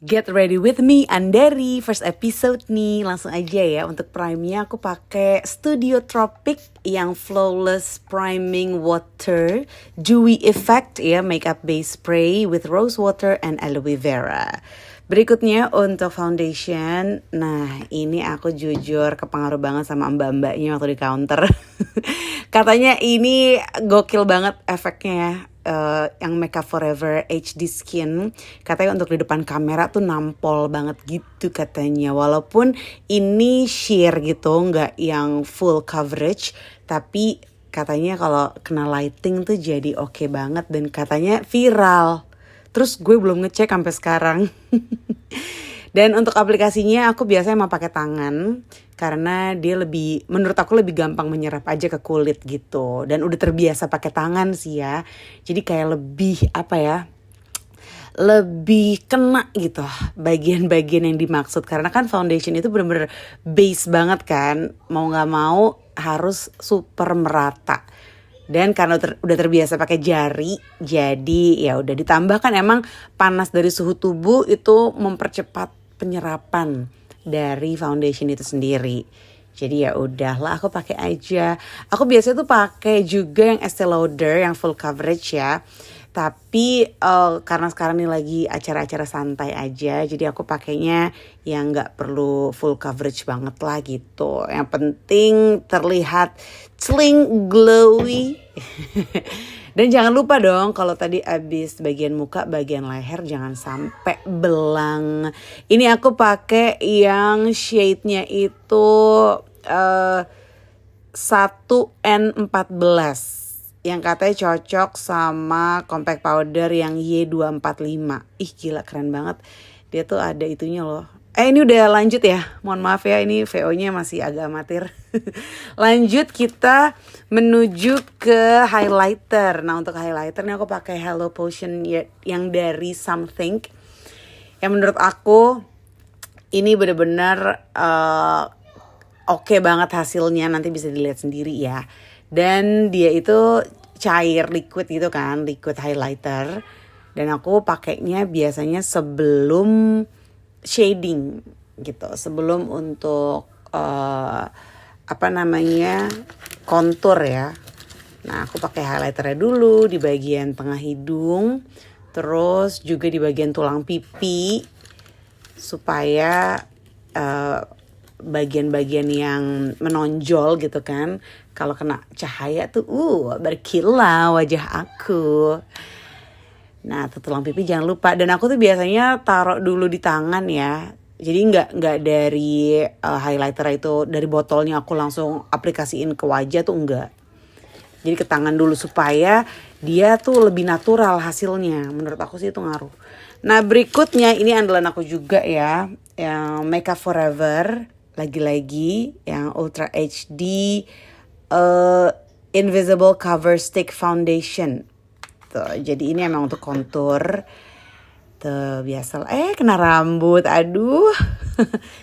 Get ready with me, Andari. First episode nih, langsung aja ya. Untuk prime-nya aku pakai Studio Tropic yang Flawless Priming Water Dewy Effect ya, makeup base spray with rose water and aloe vera. Berikutnya untuk foundation. Nah, ini aku jujur kepengaruh banget sama mbak-mbaknya waktu di counter. Katanya ini gokil banget efeknya ya. Yang Makeup Forever HD Skin katanya untuk di depan kamera tuh nampol banget gitu katanya, walaupun ini sheer gitu, nggak yang full coverage, tapi katanya kalau kena lighting tuh jadi oke banget dan katanya viral. Terus gue belum ngecek sampai sekarang. Dan untuk aplikasinya aku biasanya mau pakai tangan karena dia lebih, menurut aku lebih gampang menyerap aja ke kulit gitu. Dan udah terbiasa pakai tangan sih ya. Jadi kayak lebih lebih kena gitu bagian-bagian yang dimaksud. Karena kan foundation itu bener-bener base banget kan. Mau gak mau harus super merata. Dan karena udah terbiasa pakai jari, jadi ya udah ditambahkan emang panas dari suhu tubuh itu mempercepat penyerapan dari foundation itu sendiri. Jadi ya udahlah aku pakai aja. Aku biasanya tuh pakai juga yang Estee Lauder yang full coverage ya. Tapi karena sekarang ini lagi acara-acara santai aja, jadi aku pakainya yang nggak perlu full coverage banget lah gitu. Yang penting terlihat celing glowy. Dan jangan lupa dong kalau tadi abis bagian muka, bagian leher jangan sampai belang. Ini aku pakai yang shade-nya itu 1N14 yang katanya cocok sama compact powder yang Y245. Ih gila keren banget. Dia tuh ada itunya loh. Ini udah lanjut ya. Mohon maaf ya, ini VO-nya masih agak amatir. Lanjut kita menuju ke highlighter. Nah, untuk highlighter nih aku pakai Hello Potion yang dari Something. Yang menurut aku ini benar-benar oke banget hasilnya. Nanti bisa dilihat sendiri ya. Dan dia itu cair liquid gitu kan, liquid highlighter. Dan aku pakainya biasanya sebelum shading gitu, sebelum untuk kontur ya. Nah aku pakai highlighternya dulu di bagian tengah hidung, terus juga di bagian tulang pipi supaya bagian-bagian yang menonjol gitu kan, kalau kena cahaya tuh berkilau wajah aku. Nah tulang pipi jangan lupa. Dan aku tuh biasanya taruh dulu di tangan ya. Jadi nggak dari highlighter itu dari botolnya aku langsung aplikasiin ke wajah tuh enggak. Jadi ke tangan dulu supaya dia tuh lebih natural hasilnya. Menurut aku sih itu ngaruh. Nah berikutnya ini andalan aku juga ya, yang Makeup Forever lagi-lagi yang Ultra HD Invisible Cover Stick Foundation. Jadi ini emang untuk kontur. Tuh biasa kena rambut. Aduh.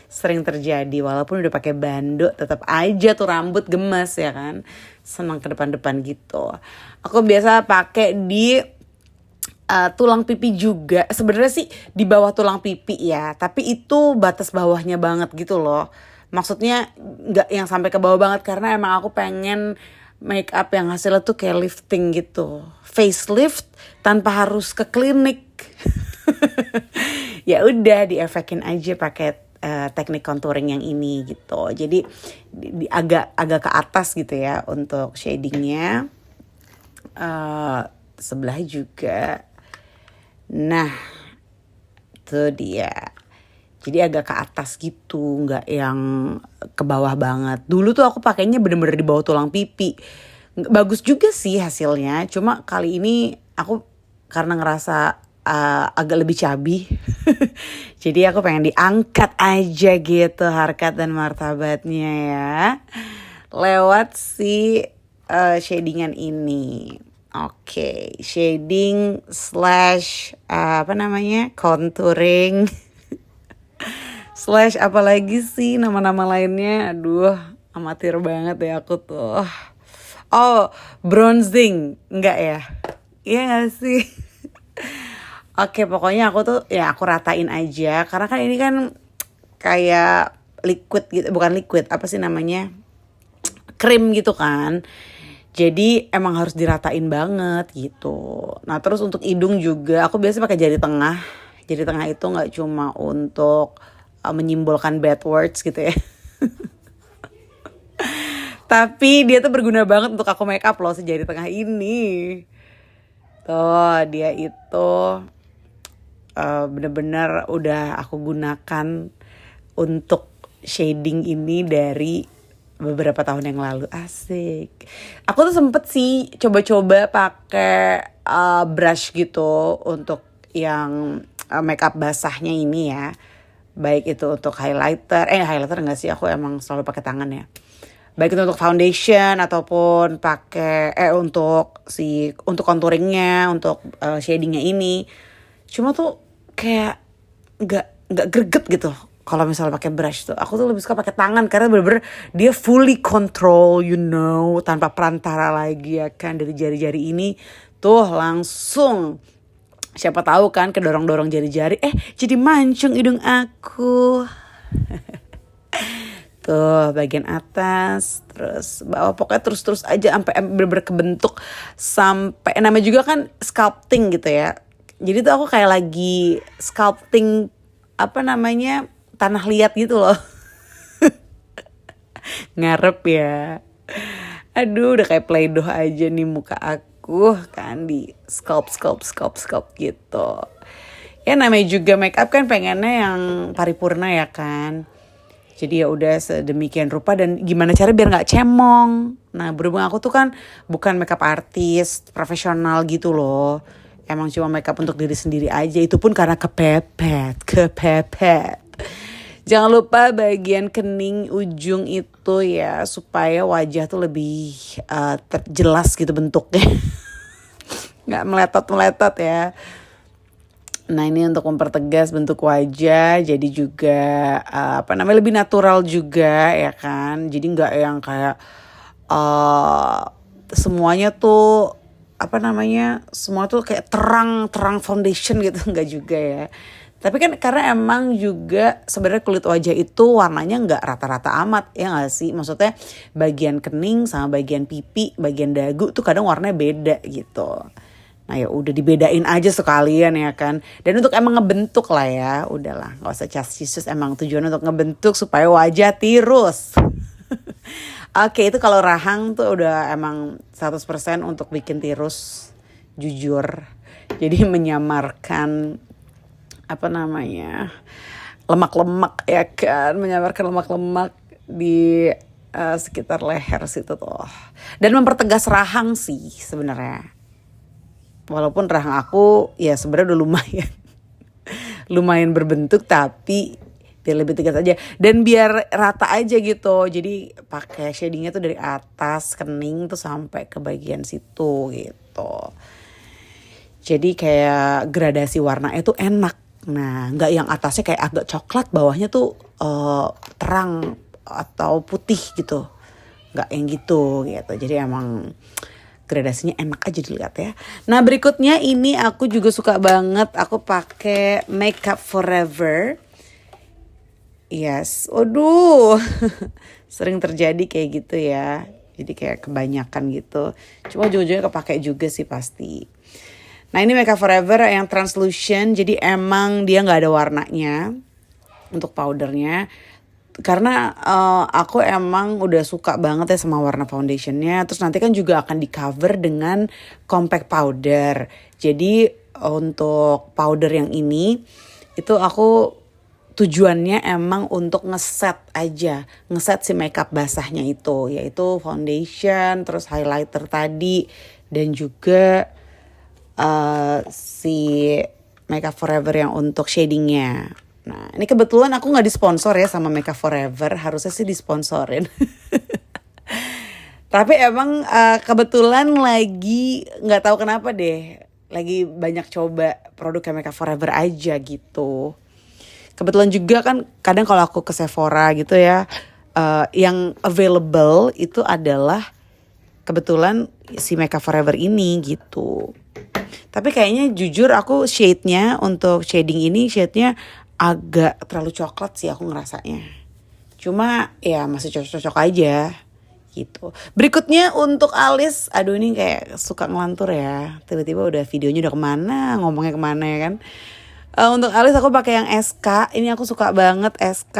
Sering terjadi walaupun udah pakai bando tetap aja tuh rambut gemes ya kan. Senang ke depan-depan gitu. Aku biasa pakai di tulang pipi juga. Sebenarnya sih di bawah tulang pipi ya, tapi itu batas bawahnya banget gitu loh. Maksudnya nggak yang sampai ke bawah banget karena emang aku pengen make up yang hasilnya tuh kayak lifting gitu, facelift tanpa harus ke klinik. Ya udah diefekin aja pakai teknik contouring yang ini gitu. Jadi agak ke atas gitu ya untuk shadingnya, sebelah juga. Nah itu dia. Jadi agak ke atas gitu, nggak yang ke bawah banget. Dulu tuh aku pakainya bener-bener di bawah tulang pipi. Bagus juga sih hasilnya. Cuma kali ini aku karena ngerasa agak lebih cabi. Jadi aku pengen diangkat aja gitu harkat dan martabatnya ya. Lewat si shadingan ini. Oke, shading / contouring. / apalagi sih nama-nama lainnya. Aduh amatir banget ya aku tuh. Bronzing. Enggak ya? Iya gak sih? Oke, pokoknya aku tuh ya aku ratain aja karena kan ini kan kayak liquid gitu, bukan liquid, apa sih namanya? Krim gitu kan. Jadi emang harus diratain banget gitu. Nah, terus untuk hidung juga aku biasa pakai jari tengah. Jari tengah itu nggak cuma untuk menyimbolkan bad words gitu ya. Tapi dia tuh berguna banget untuk aku make up loh, si jari tengah ini. Tuh, dia itu bener-bener udah aku gunakan untuk shading ini dari beberapa tahun yang lalu. Asik. Aku tuh sempet sih coba-coba pakai brush gitu untuk yang makeup basahnya ini ya. Baik itu untuk highlighter enggak sih, aku emang selalu pakai tangan ya. Baik itu untuk foundation ataupun pakai untuk contouringnya, untuk shadingnya ini. Cuma tuh kayak nggak greget gitu kalau misalnya pakai brush tuh. Aku tuh lebih suka pakai tangan karena bener-bener dia fully control, tanpa perantara lagi ya kan, dari jari-jari ini tuh langsung. Siapa tahu kan kedorong-dorong jari-jari, jadi mancung hidung aku. Tuh bagian atas, terus bawah, pokoknya terus aja sampai bener-bener kebentuk, sampai namanya juga kan sculpting gitu ya. Jadi tuh aku kayak lagi sculpting tanah liat gitu loh. Ngarep ya. Aduh, udah kayak Play-Doh aja nih muka aku kan, di sculpt gitu. Ya namanya juga make up kan pengennya yang paripurna ya kan. Jadi ya udah sedemikian rupa, dan gimana cara biar nggak cemong. Nah, berhubung aku tuh kan bukan makeup artist profesional gitu loh. Emang cuma makeup untuk diri sendiri aja. Itu pun karena kepepet. Jangan lupa bagian kening ujung itu ya, supaya wajah tuh lebih jelas gitu bentuknya. Nggak meletot ya. Nah, ini untuk mempertegas bentuk wajah, jadi juga lebih natural juga ya kan. Jadi nggak yang kayak semuanya tuh semua tuh kayak terang foundation gitu, nggak juga ya. Tapi kan karena emang juga sebenarnya kulit wajah itu warnanya nggak rata-rata amat ya nggak sih. Maksudnya bagian kening sama bagian pipi, bagian dagu tuh kadang warnanya beda gitu. Nah ya udah dibedain aja sekalian ya kan. Dan untuk emang ngebentuk lah ya, udahlah nggak usah cas-cisus, emang tujuan untuk ngebentuk supaya wajah tirus. Oke, itu kalau rahang tuh udah emang 100% untuk bikin tirus, jujur. Jadi menyamarkan lemak-lemak ya kan, menyamarkan lemak-lemak di sekitar leher situ tuh. Dan mempertegas rahang sih sebenarnya. Walaupun rahang aku ya sebenarnya udah lumayan berbentuk, tapi biar lebih tegas aja dan biar rata aja gitu. Jadi pakai shadingnya tuh dari atas kening tuh sampai ke bagian situ gitu. Jadi kayak gradasi warnanya tuh enak. Nah, nggak yang atasnya kayak agak coklat, bawahnya tuh terang atau putih gitu. Nggak yang gitu. Jadi emang gradasinya enak aja dilihat ya. Nah, berikutnya ini aku juga suka banget. Aku pakai Makeup Forever. Yes, aduh, sering terjadi kayak gitu ya. Jadi kayak kebanyakan gitu. Cuma ujung-ujungnya kepake juga sih pasti. Nah, ini Makeup Forever yang translucent. Jadi emang dia nggak ada warnanya untuk powdernya. Karena aku emang udah suka banget ya sama warna foundationnya. Terus nanti kan juga akan di cover dengan compact powder. Jadi untuk powder yang ini itu aku tujuannya emang untuk ngeset si makeup basahnya itu, yaitu foundation, terus highlighter tadi, dan juga si Makeup Forever yang untuk shadingnya. Nah, ini kebetulan aku nggak disponsor ya sama Makeup Forever, harusnya sih disponsorin. Tapi emang kebetulan lagi nggak tahu kenapa deh, lagi banyak coba produknya Makeup Forever aja gitu. Kebetulan juga kan kadang kalau aku ke Sephora gitu ya, yang available itu adalah kebetulan si Makeup Forever ini gitu. Tapi kayaknya jujur aku shade-nya untuk shading ini shade-nya agak terlalu coklat sih aku ngerasanya. Cuma ya masih cocok-cocok aja gitu. Berikutnya untuk alis, aduh ini kayak suka ngelantur ya. Tiba-tiba udah videonya udah kemana, ngomongnya kemana ya kan. Untuk alis aku pakai yang SK. Ini aku suka banget SK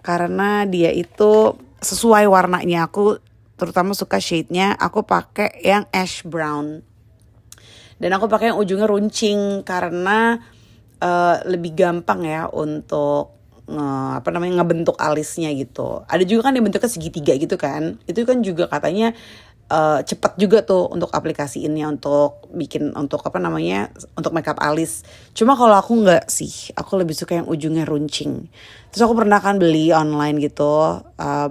karena dia itu sesuai warnanya. Aku terutama suka shade-nya. Aku pakai yang ash brown. Dan aku pakai yang ujungnya runcing karena lebih gampang ya untuk ngebentuk alisnya gitu. Ada juga kan yang bentuknya segitiga gitu kan. Itu kan juga katanya cepat juga tuh untuk aplikasiinnya, untuk bikin untuk untuk makeup alis. Cuma kalau aku nggak sih, aku lebih suka yang ujungnya runcing. Terus aku pernah kan beli online gitu,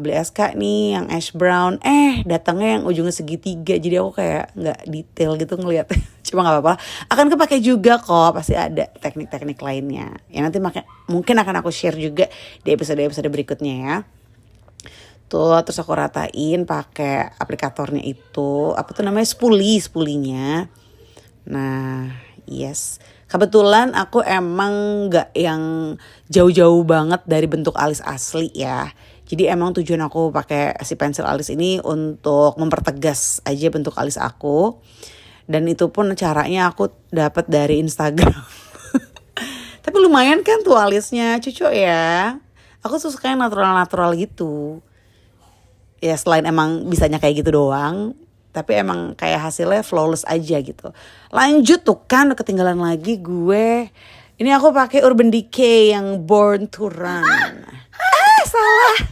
beli SK nih yang ash brown, datangnya yang ujungnya segitiga, jadi aku kayak nggak detail gitu ngeliat. Cuma nggak apa-apa, akan kepake juga kok, pasti ada teknik-teknik lainnya. Ya nanti mungkin akan aku share juga di episode-episode berikutnya ya. Tuh, terus aku ratain pakai aplikatornya itu, apa tuh namanya, spulinya. Nah, yes. Kebetulan aku emang gak yang jauh-jauh banget dari bentuk alis asli ya. Jadi emang tujuan aku pakai si pensil alis ini untuk mempertegas aja bentuk alis aku. Dan itu pun caranya aku dapat dari Instagram. Tapi lumayan kan tuh alisnya, cucu ya. Aku suka yang natural-natural gitu. Ya selain emang bisanya kayak gitu doang, tapi emang kayak hasilnya flawless aja gitu. Lanjut tuh kan, udah ketinggalan lagi gue. Ini aku pakai Urban Decay yang Born to Run. Salah.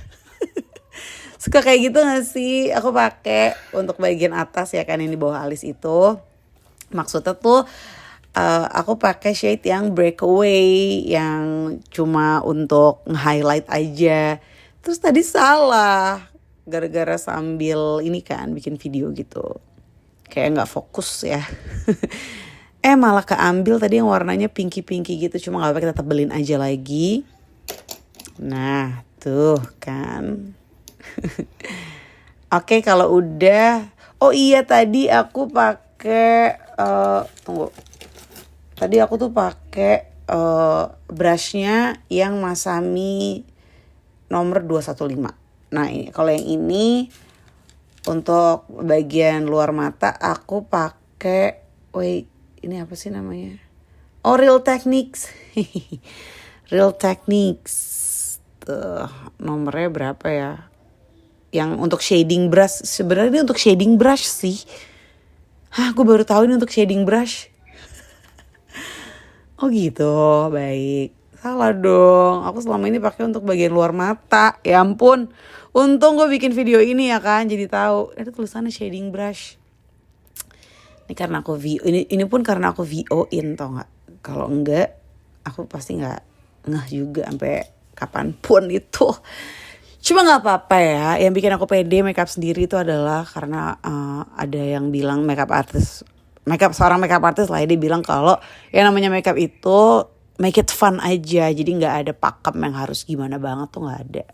Suka kayak gitu gak sih? Aku pakai untuk bagian atas ya kan, yang di bawah alis itu. Maksudnya tuh aku pakai shade yang Breakaway, yang cuma untuk nge-highlight aja. Terus tadi salah, gara-gara sambil ini kan bikin video gitu, kayak nggak fokus ya. Malah keambil tadi yang warnanya pinky gitu. Cuma nggak apa-apa, kita tebelin aja lagi. Nah tuh kan. Oke, kalau udah, oh iya tadi aku pakai tunggu. Tadi aku tuh pakai brushnya yang Masami nomor 215. Nah ini, kalau yang ini untuk bagian luar mata aku pakai, ini apa sih namanya? Oh, Real Techniques. Real Techniques. Tuh, nomornya berapa ya? Yang untuk shading brush, sebenarnya ini untuk shading brush sih. Gue baru tahu ini untuk shading brush. Oh gitu, baik. Salah dong, aku selama ini pakai untuk bagian luar mata. Ya ampun, untung gue bikin video ini ya kan, jadi tahu. Ada tulisannya shading brush. Ini karena aku ini pun karena aku VO-in, tau nggak? Kalau enggak, aku pasti nggak ngeh juga sampai kapanpun itu. Cuma nggak apa-apa ya. Yang bikin aku pede makeup sendiri itu adalah karena ada yang bilang seorang makeup artist lah, dia bilang kalau yang namanya makeup itu make it fun aja, jadi nggak ada pakem yang harus gimana banget tuh, nggak ada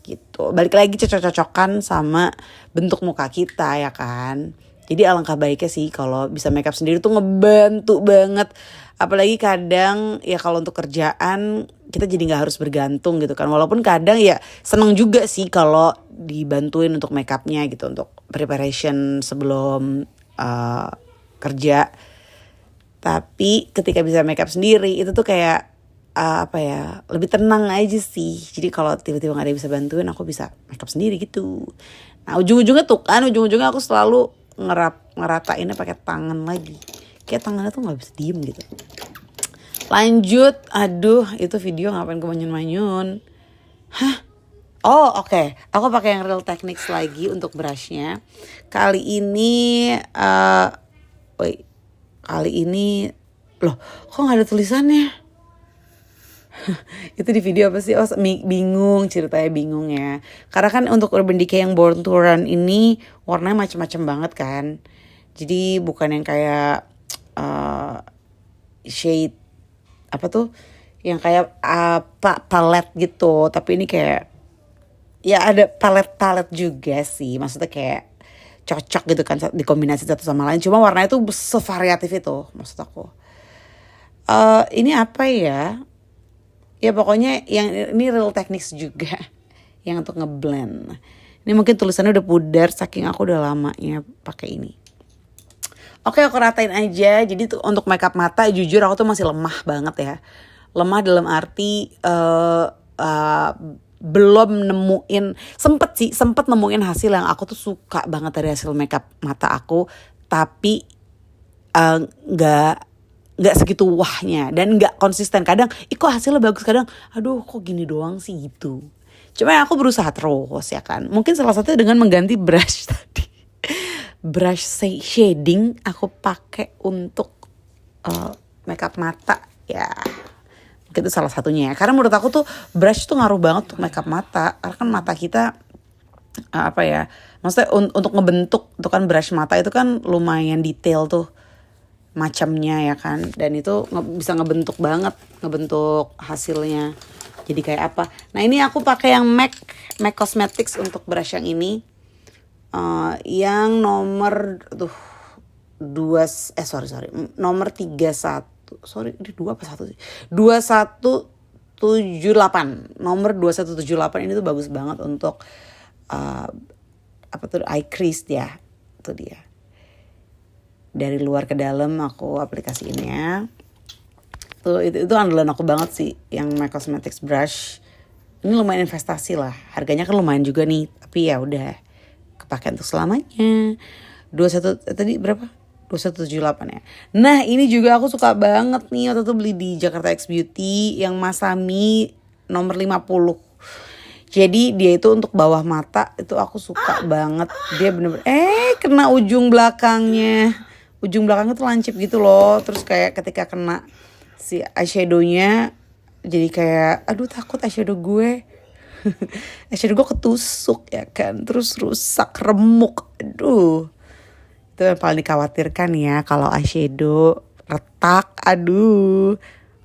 gitu. Balik lagi cocok-cocokan sama bentuk muka kita ya kan. Jadi alangkah baiknya sih kalau bisa makeup sendiri tuh ngebantu banget. Apalagi kadang ya kalau untuk kerjaan kita jadi nggak harus bergantung gitu kan. Walaupun kadang ya seneng juga sih kalau dibantuin untuk makeupnya gitu, untuk preparation sebelum kerja. Tapi ketika bisa makeup sendiri itu tuh kayak lebih tenang aja sih. Jadi kalau tiba-tiba gak ada yang bisa bantuin, aku bisa makeup sendiri gitu. Nah ujung-ujungnya aku selalu ngeratainnya pakai tangan lagi. Kayak tangannya tuh gak bisa diem gitu. Lanjut, aduh itu video ngapain ke manyun-manyun. Oh oke. Aku pakai yang Real Techniques lagi untuk brushnya. Kali ini loh kok gak ada tulisannya. Itu di video apa sih? Oh bingung, ceritanya bingung ya. Karena kan untuk Urban Decay yang Born to Run ini warnanya macam-macam banget kan. Jadi bukan yang kayak shade apa tuh, yang kayak palet gitu. Tapi ini kayak ya ada palet juga sih. Maksudnya kayak cocok gitu kan dikombinasi satu sama lain. Cuma warnanya tuh sevariatif itu maksud aku. Ini apa ya? Ya pokoknya yang ini real techniques juga yang untuk ngeblend. Ini mungkin tulisannya udah pudar saking aku udah lamanya pakai ini. Oke, aku ratain aja. Jadi tuh untuk makeup mata jujur aku tuh masih lemah banget ya. Lemah dalam arti belum nemuin, sempet nemuin hasil yang aku tuh suka banget dari hasil makeup mata aku, tapi nggak segitu wahnya dan nggak konsisten. Kadang kok hasilnya bagus, kadang aduh kok gini doang sih gitu. Cuma aku berusaha terus ya kan. Mungkin salah satunya dengan mengganti brush tadi. Brush shading aku pakai untuk makeup mata ya. Itu salah satunya ya. Karena menurut aku tuh brush tuh ngaruh banget untuk makeup mata. Karena kan mata kita apa ya? Maksudnya untuk ngebentuk tuh kan brush mata itu kan lumayan detail tuh macamnya ya kan. Dan itu bisa ngebentuk banget, ngebentuk hasilnya. Jadi kayak apa? Nah ini aku pakai yang MAC Cosmetics untuk brush yang ini. Yang nomor nomor 31. Sorry, ini 2 apa 1 sih? 2178. Nomor 2178 ini tuh bagus banget untuk eye crease ya. Itu dia. Dari luar ke dalam aku aplikasiinnya. Tuh itu andalan aku banget sih yang MAC Cosmetics brush. Ini lumayan investasi lah. Harganya kan lumayan juga nih, tapi ya udah kepake untuk selamanya. 21 tadi berapa? 2178 ya. Nah ini juga aku suka banget nih. Waktu itu beli di Jakarta X Beauty yang Masami nomor 50. Jadi dia itu untuk bawah mata itu aku suka banget. Dia bener-bener kena ujung belakangnya. Ujung belakangnya tuh lancip gitu loh. Terus kayak ketika kena si eyeshadownya jadi kayak aduh takut eyeshadow gue. Eyeshadow gue ketusuk ya kan. Terus rusak, remuk. Aduh. Itu yang paling dikhawatirkan ya kalau eyeshadow retak, aduh,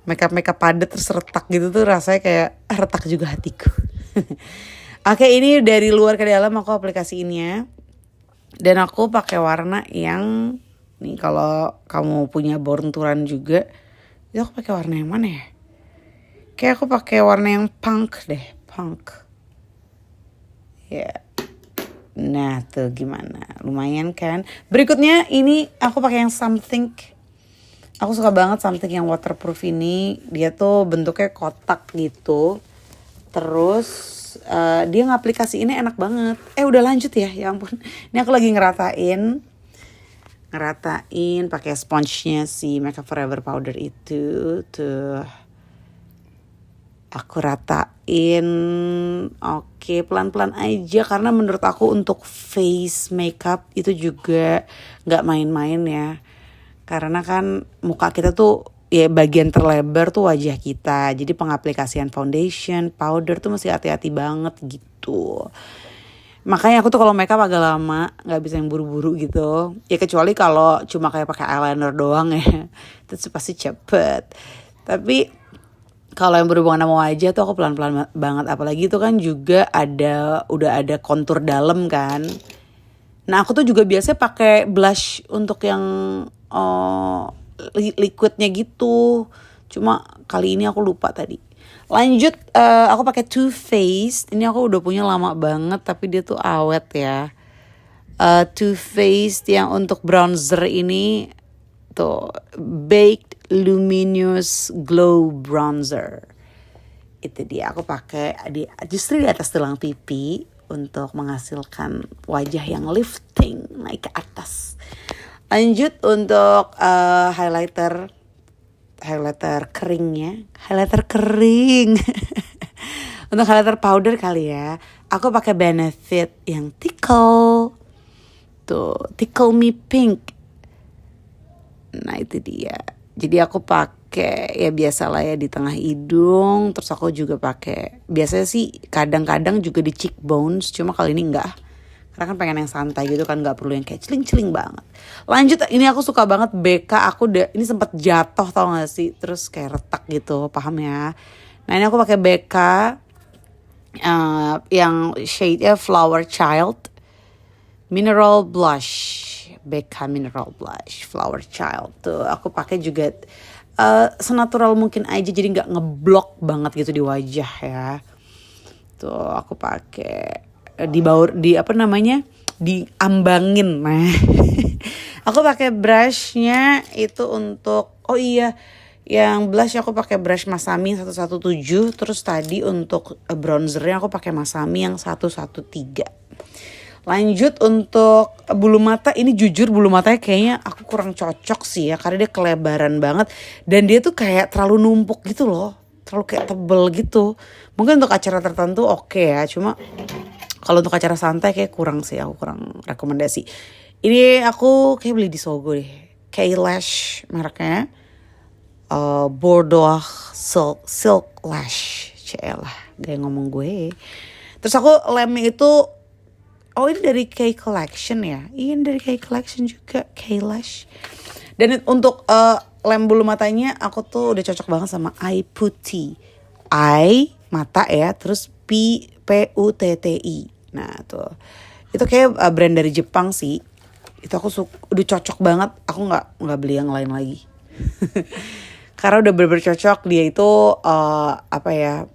makeup padat terus retak gitu tuh rasanya kayak retak juga hatiku. Oke, ini dari luar ke dalam aku aplikasiinnya dan aku pakai warna yang nih kalau kamu punya Born to Run juga itu aku pakai warna yang mana ya? Kayak aku pakai warna yang punk deh, punk. Ya. Yeah. Nah tuh gimana, lumayan kan. Berikutnya ini aku pakai yang Something. Aku suka banget Something yang waterproof ini. Dia tuh bentuknya kotak gitu. Terus dia ngaplikasi ini enak banget. Udah lanjut ya ampun. Ini aku lagi ngeratain pakai sponge-nya si Makeup Forever powder itu tuh. Aku ratain, oke, pelan-pelan aja karena menurut aku untuk face makeup itu juga nggak main-main ya. Karena kan muka kita tuh ya bagian terlebar tuh wajah kita. Jadi pengaplikasian foundation, powder tuh mesti hati-hati banget gitu. Makanya aku tuh kalau makeup agak lama, nggak bisa yang buru-buru gitu. Ya kecuali kalau cuma kayak pakai eyeliner doang ya, itu pasti cepet. Tapi kalau yang berhubungan sama wajah tuh aku pelan-pelan banget. Apalagi itu kan juga udah ada kontur dalam kan. Nah aku tuh juga biasanya pakai blush untuk yang liquidnya gitu. Cuma kali ini aku lupa tadi. Lanjut aku pakai Too Faced. Ini aku udah punya lama banget tapi dia tuh awet ya. Too Faced yang untuk bronzer ini tuh Baked Luminous Glow Bronzer. Itu dia aku pakai justru di atas tulang pipi untuk menghasilkan wajah yang lifting naik ke atas. Lanjut untuk highlighter keringnya, highlighter kering. Untuk highlighter powder kali ya, aku pakai Benefit yang Tickle. Tuh, Tickle Me Pink. Nah itu dia. Jadi aku pakai ya biasalah ya di tengah hidung. Terus aku juga pakai biasanya sih kadang-kadang juga di cheekbones. Cuma kali ini enggak. Karena kan pengen yang santai gitu kan, nggak perlu yang kayak celing-celing banget. Lanjut, ini aku suka banget BK. Ini sempat jatuh tau gak sih? Terus kayak retak gitu, paham ya? Nah ini aku pakai BK yang shade-nya Flower Child. Mineral blush, BK Mineral Blush Flower Child tuh aku pakai juga senatural mungkin aja, jadi nggak ngeblok banget gitu di wajah ya. Tuh aku pakai di bawah, di apa namanya, diambangin. Nah aku pakai brushnya itu untuk, oh iya, yang blush aku pakai brush Masami 117. Terus tadi untuk bronzernya aku pakai Masami yang 113. Lanjut untuk bulu mata, ini jujur bulu matanya kayaknya aku kurang cocok sih ya, karena dia kelebaran banget dan dia tuh kayak terlalu numpuk gitu loh, terlalu kayak tebel gitu. Mungkin untuk acara tertentu oke ya, cuma kalau untuk acara santai kayak kurang sih, aku kurang rekomendasi. Ini aku kayak beli di Sogo deh, K-Lash mereknya, Bordeaux Silk Lash, celah gaya ngomong gue. Terus aku lemnya itu, oh ini dari K Collection ya? Iya, ini dari K Collection juga, K-Lash. Dan untuk lem bulu matanya aku tuh udah cocok banget sama Eye Putty. I mata ya, terus Putti. Nah tuh, itu kayak brand dari Jepang sih. Itu aku udah cocok banget. Aku nggak beli yang lain lagi. Karena udah bener-bener cocok. Dia itu apa ya,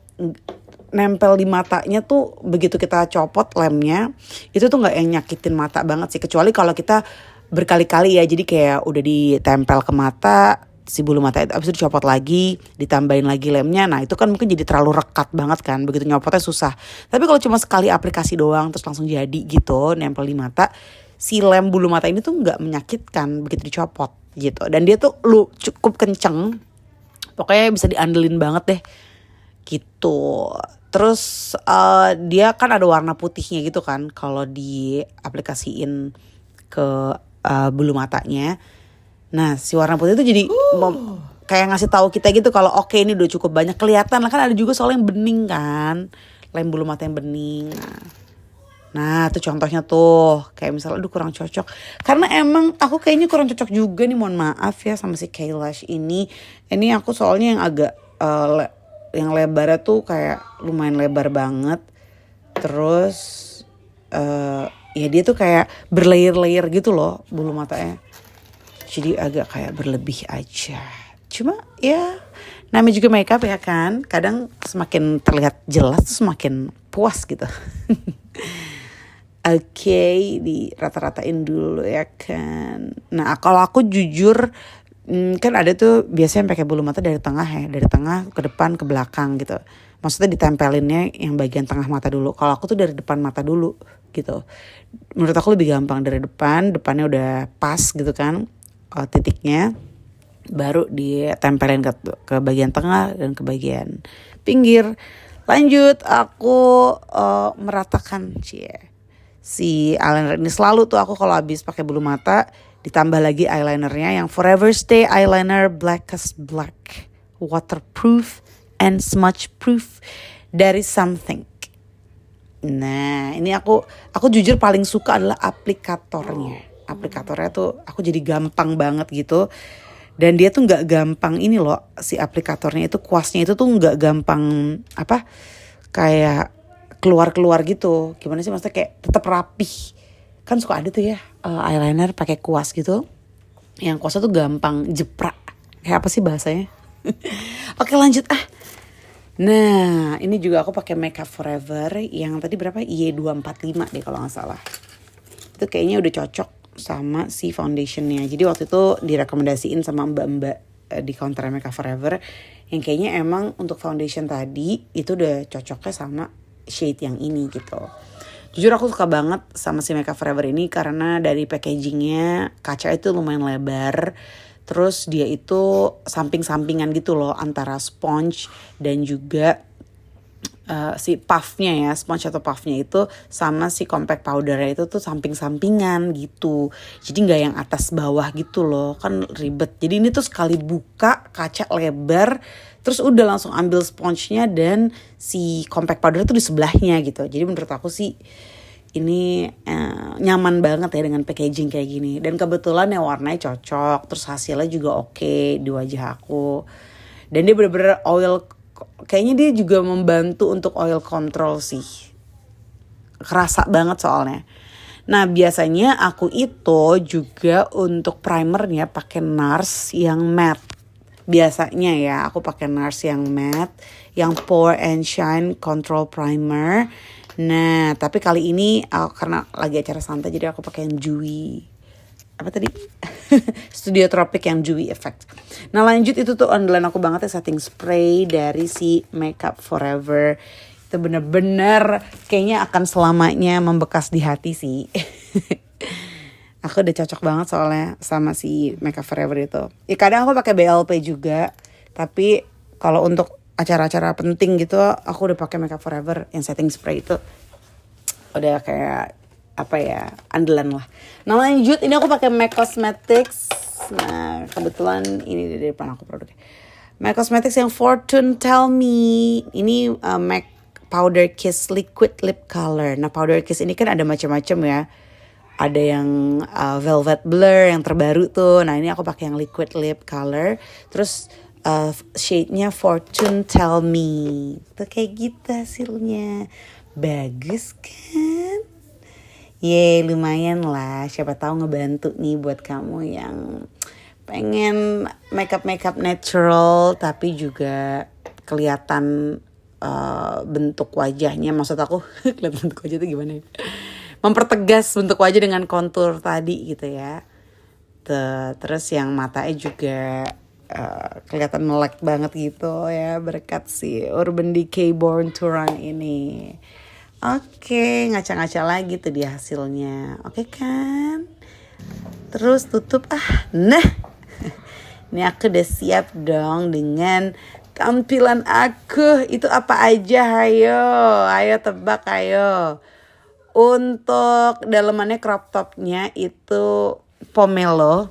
nempel di matanya tuh begitu kita copot lemnya itu tuh nggak yang nyakitin mata banget sih, kecuali kalau kita berkali-kali ya, jadi kayak udah ditempel ke mata si bulu mata itu, abis itu dicopot lagi, ditambahin lagi lemnya, nah itu kan mungkin jadi terlalu rekat banget kan, begitu nyopotnya susah. Tapi kalau cuma sekali aplikasi doang terus langsung jadi gitu nempel di mata, si lem bulu mata ini tuh nggak menyakitkan begitu dicopot gitu, dan dia tuh cukup kenceng, pokoknya bisa diandelin banget deh gitu. Terus dia kan ada warna putihnya gitu kan kalau diaplikasiin ke bulu matanya. Nah si warna putih itu jadi kayak ngasih tahu kita gitu kalau oke, ini udah cukup banyak kelihatan lah, kan ada juga soalnya yang bening kan, lem bulu mata yang bening. Nah tuh contohnya tuh, kayak misalnya aduh kurang cocok, karena emang aku kayaknya kurang cocok juga nih, mohon maaf ya, sama si K-Lash ini. Ini aku soalnya yang agak yang lebarnya tuh kayak lumayan lebar banget. Terus ya dia tuh kayak berlayer-layer gitu loh bulu matanya, jadi agak kayak berlebih aja. Cuma ya namanya juga makeup ya kan, kadang semakin terlihat jelas tuh semakin puas gitu. Oke, di rata-ratain dulu ya kan. Nah kalau aku jujur, kan ada tuh biasanya pakai bulu mata dari tengah ya, dari tengah ke depan ke belakang gitu. Maksudnya ditempelinnya yang bagian tengah mata dulu. Kalau aku tuh dari depan mata dulu gitu. Menurut aku lebih gampang dari depannya udah pas gitu kan titiknya, baru ditempelin ke bagian tengah dan ke bagian pinggir. Lanjut aku meratakan si eyeliner ini. Selalu tuh aku kalau habis pakai bulu mata ditambah lagi eyelinernya yang Forever Stay Eyeliner Blackest Black, waterproof and smudge proof dari Something. Nah ini aku jujur paling suka adalah aplikatornya. Aplikatornya tuh aku jadi gampang banget gitu. Dan dia tuh gak gampang ini loh, si aplikatornya itu kuasnya itu tuh gak gampang apa, kayak keluar gitu. Gimana sih, maksudnya kayak tetap rapih. Kan suka ada tuh ya eyeliner pakai kuas gitu, yang kuasnya tuh gampang jeprak. Kayak apa sih bahasanya? Oke lanjut Nah ini juga aku pakai Makeup Forever yang tadi berapa, Y245 deh kalau nggak salah. Itu kayaknya udah cocok sama si foundationnya. Jadi waktu itu direkomendasiin sama mbak-mbak di counter Makeup Forever, yang kayaknya emang untuk foundation tadi itu udah cocoknya sama shade yang ini gitu. Jujur aku suka banget sama si Makeup Forever ini karena dari packagingnya, kaca itu lumayan lebar. Terus dia itu samping-sampingan gitu loh antara sponge dan juga si puffnya ya, sponge atau puffnya itu sama si compact powdernya itu tuh samping-sampingan gitu. Jadi gak yang atas bawah gitu loh, kan ribet. Jadi ini tuh sekali buka kaca lebar, terus udah langsung ambil spongenya dan si compact powder tuh di sebelahnya gitu. Jadi menurut aku sih ini nyaman banget ya dengan packaging kayak gini. Dan kebetulan ya warnanya cocok, terus hasilnya juga oke di wajah aku. Dan dia bener-bener oil, kayaknya dia juga membantu untuk oil control sih. Kerasa banget soalnya. Nah biasanya aku itu juga untuk primernya pakai NARS yang matte. Biasanya ya aku pakai NARS yang matte, yang Pore and Shine Control Primer. Nah tapi kali ini karena lagi acara santai jadi aku pakai yang dewy. Apa tadi? Studio Tropic yang Dewy Effect. Nah lanjut itu tuh andalan aku banget ya, setting spray dari si Makeup Forever. Itu bener-bener kayaknya akan selamanya membekas di hati sih. Aku udah cocok banget soalnya sama si Makeup Forever itu. Ya kadang aku pakai BLP juga, tapi kalau untuk acara-acara penting gitu aku udah pakai Makeup Forever yang setting spray itu. Udah kayak apa ya, andalan lah. Nah lanjut ini aku pakai MAC Cosmetics. Nah kebetulan ini di depan aku produknya. MAC Cosmetics yang Fortune Tell Me. Ini MAC Powder Kiss Liquid Lip Color. Nah Powder Kiss ini kan ada macam-macam ya. Ada yang Velvet Blur yang terbaru tuh. Nah ini aku pakai yang Liquid Lip Color. Terus shade-nya Fortune Tell Me. Tuh kayak gitu hasilnya. Bagus kan? Ye lumayan lah, siapa tahu ngebantu nih buat kamu yang pengen makeup natural tapi juga kelihatan bentuk wajahnya. Maksud aku kelihatan bentuk wajah itu gimana ya? Mempertegas bentuk wajah dengan kontur tadi gitu ya. Terus yang matanya juga kelihatan melek banget gitu ya berkat si Urban Decay Born to Run ini. Oke, ngaca-ngaca lagi tuh dia hasilnya. Oke kan? Terus tutup Nah. Ini aku udah siap dong dengan tampilan aku. Itu apa aja? Ayo tebak ayo. Untuk dalamannya crop topnya itu pomelo.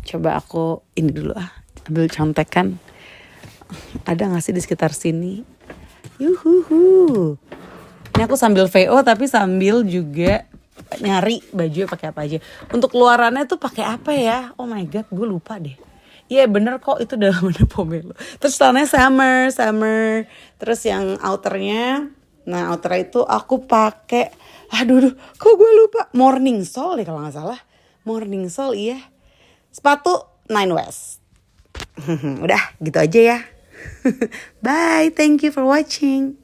Coba aku ini dulu ambil contekan. Ada gak sih di sekitar sini? Yuhuhu. Ini aku sambil VO tapi sambil juga nyari baju pakai apa aja. Untuk luarannya tuh pakai apa ya? Oh my god, gue lupa deh. Iya bener kok itu dalamannya pomelo. Terus celananya summer. Terus yang outernya, nah outer itu aku pakai, kok gue lupa, Morning Soul deh kalau nggak salah. Morning Soul iya. Sepatu Nine West. Udah gitu aja ya. Bye, thank you for watching.